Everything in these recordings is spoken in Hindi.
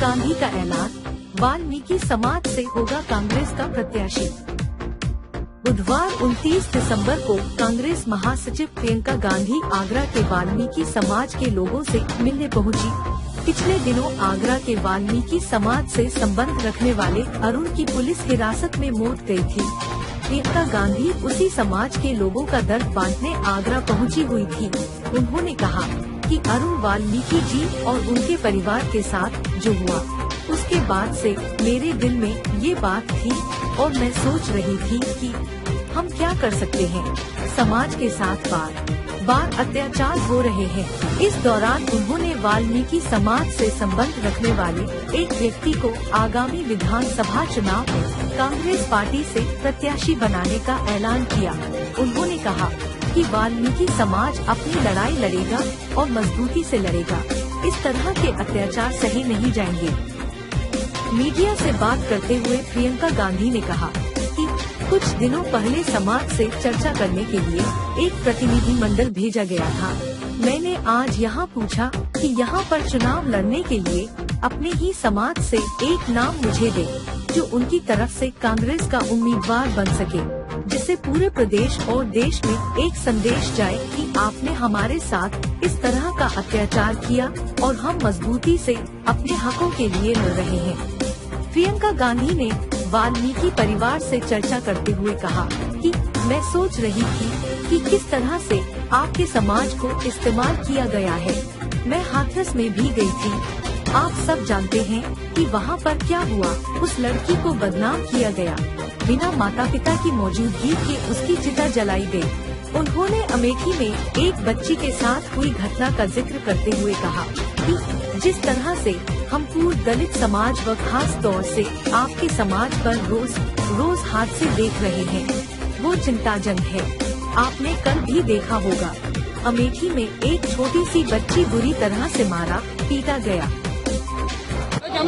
गांधी का ऐलान, वाल्मीकि समाज से होगा कांग्रेस का प्रत्याशी। बुधवार 29 दिसंबर को कांग्रेस महासचिव प्रियंका गांधी आगरा के वाल्मीकि समाज के लोगों से मिलने पहुंची। पिछले दिनों आगरा के वाल्मीकि समाज से संबंध रखने वाले अरुण की पुलिस हिरासत में मौत गई थी। प्रियंका गांधी उसी समाज के लोगों का दर्द बांटने आगरा पहुंची हुई थी। उन्होंने कहा कि अरुण वाल्मीकि जी और उनके परिवार के साथ जो हुआ, उसके बाद से मेरे दिल में ये बात थी और मैं सोच रही थी कि हम क्या कर सकते हैं। समाज के साथ बार अत्याचार हो रहे हैं। इस दौरान उन्होंने वाल्मीकि समाज से संबंध रखने वाले एक व्यक्ति को आगामी विधानसभा चुनाव में कांग्रेस पार्टी से प्रत्याशी बनाने का ऐलान किया। उन्होंने कहा कि वाल्मीकि समाज अपनी लड़ाई लड़ेगा और मजबूती से लड़ेगा। इस तरह के अत्याचार सहे नहीं जाएंगे। मीडिया से बात करते हुए प्रियंका गांधी ने कहा कि कुछ दिनों पहले समाज से चर्चा करने के लिए एक प्रतिनिधि मंडल भेजा गया था। मैंने आज यहाँ पूछा कि यहाँ पर चुनाव लड़ने के लिए अपने ही समाज से एक नाम मुझे दे, जो उनकी तरफ से कांग्रेस का उम्मीदवार बन सके, जिससे पूरे प्रदेश और देश में एक संदेश जाए कि आपने हमारे साथ इस तरह का अत्याचार किया और हम मजबूती से अपने हकों के लिए लड़ रहे हैं। प्रियंका गांधी ने वाल्मीकि परिवार से चर्चा करते हुए कहा कि मैं सोच रही थी कि किस तरह से आपके समाज को इस्तेमाल किया गया है। मैं हाथरस में भी गई थी। आप सब जानते हैं कि वहाँ पर क्या हुआ। उस लड़की को बदनाम किया गया। बिना माता पिता की मौजूदगी के उसकी चिता जलाई गई। उन्होंने अमेठी में एक बच्ची के साथ हुई घटना का जिक्र करते हुए कहा कि जिस तरह से हम पूर्ण दलित समाज व खास तौर से आपके समाज पर रोज हादसे देख रहे हैं, वो चिंताजनक है। आपने कल भी देखा होगा, अमेठी में एक छोटी सी बच्ची बुरी तरह से मारा पीटा गया। मैं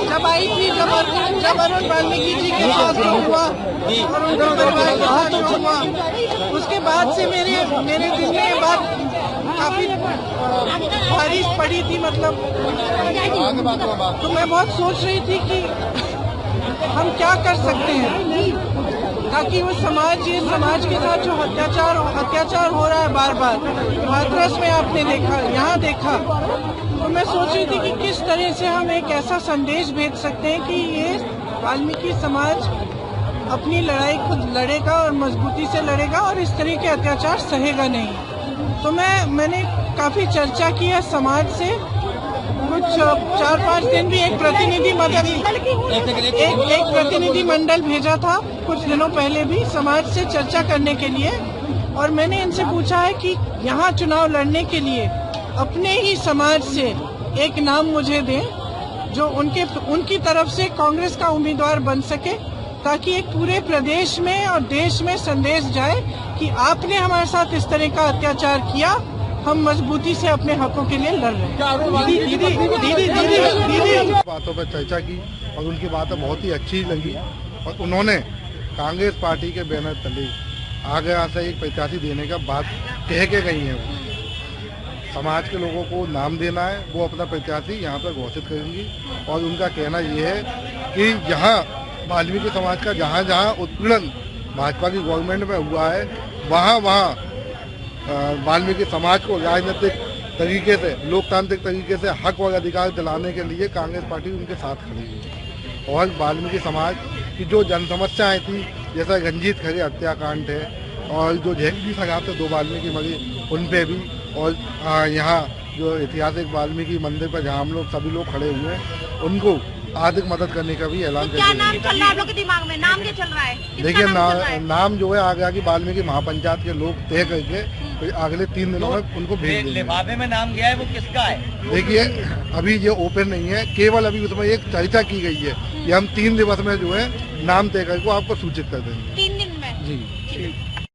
जब आई थी, जब अरुण वाल्मीकि जी के साथ जो हुआ और उनके परिवार के साथ जो हुआ, उसके बाद से मेरे दिल में ये बात काफी बारिश पड़ी थी। मतलब तो मैं बहुत सोच रही थी कि हम क्या कर सकते हैं ताकि वो समाज के साथ जो अत्याचार हो रहा है बार हाथरस में आपने देखा, यहाँ देखा, तो मैं सोच रही थी कि किस तरह से हम एक ऐसा संदेश भेज सकते हैं कि ये वाल्मीकि समाज अपनी लड़ाई खुद लड़ेगा और मजबूती से लड़ेगा और इस तरह के अत्याचार सहेगा नहीं। तो मैंने काफी चर्चा की है समाज से। कुछ 4-5 दिन भी एक प्रतिनिधि मंडल भेजा था कुछ दिनों पहले भी समाज से चर्चा करने के लिए, और मैंने इनसे पूछा है कि यहाँ चुनाव लड़ने के लिए अपने ही समाज से एक नाम मुझे दें जो उनकी तरफ से कांग्रेस का उम्मीदवार बन सके, ताकि एक पूरे प्रदेश में और देश में संदेश जाए कि आपने हमारे साथ इस तरह का अत्याचार किया, हम मजबूती से अपने हकों के लिए लड़ रहे हैं। दीदी बातों पर चर्चा की और उनकी बातें बहुत ही अच्छी लगी और उन्होंने कांग्रेस पार्टी के बैनर तले आगरा से एक प्रत्याशी देने का बात कह के गई है। समाज के लोगों को नाम देना है, वो अपना प्रत्याशी यहाँ पर घोषित करेंगी और उनका कहना ये है कि यहाँ वाल्मीकि समाज का जहाँ उत्पीड़न भाजपा की गवर्नमेंट में हुआ है, वहाँ वाल्मीकि समाज को राजनीतिक तरीके से, लोकतांत्रिक तरीके से हक और अधिकार दिलाने के लिए कांग्रेस पार्टी उनके साथ खड़ी है। और वाल्मीकि समाज की जो जन समस्याएँ थी, जैसा रंजीत खरे हत्याकांड है और जो झेंगली सगात से 2 वाल्मीकि मरे, उन पे भी, और यहाँ जो ऐतिहासिक वाल्मीकि मंदिर पर जहाँ हम लोग सभी लोग खड़े हुए हैं, उनको आर्थिक मदद करने का भी ऐलान कर दिया। क्या नाम चल रहा है आप लोग के दिमाग में? नाम क्या चल रहा है? देखिए नाम जो है आगरा की वाल्मीकि महापंचायत के लोग तय करके तो अगले 3 दिनों में उनको भेज देंगे। लिफाफे में नाम गया है, वो किसका है? देखिए अभी ये ओपन नहीं है, केवल अभी उसमें एक चर्चा की गई है कि हम 3 दिवस में जो है नाम तय करके आपको सूचित कर देंगे। 3 दिन में? जी।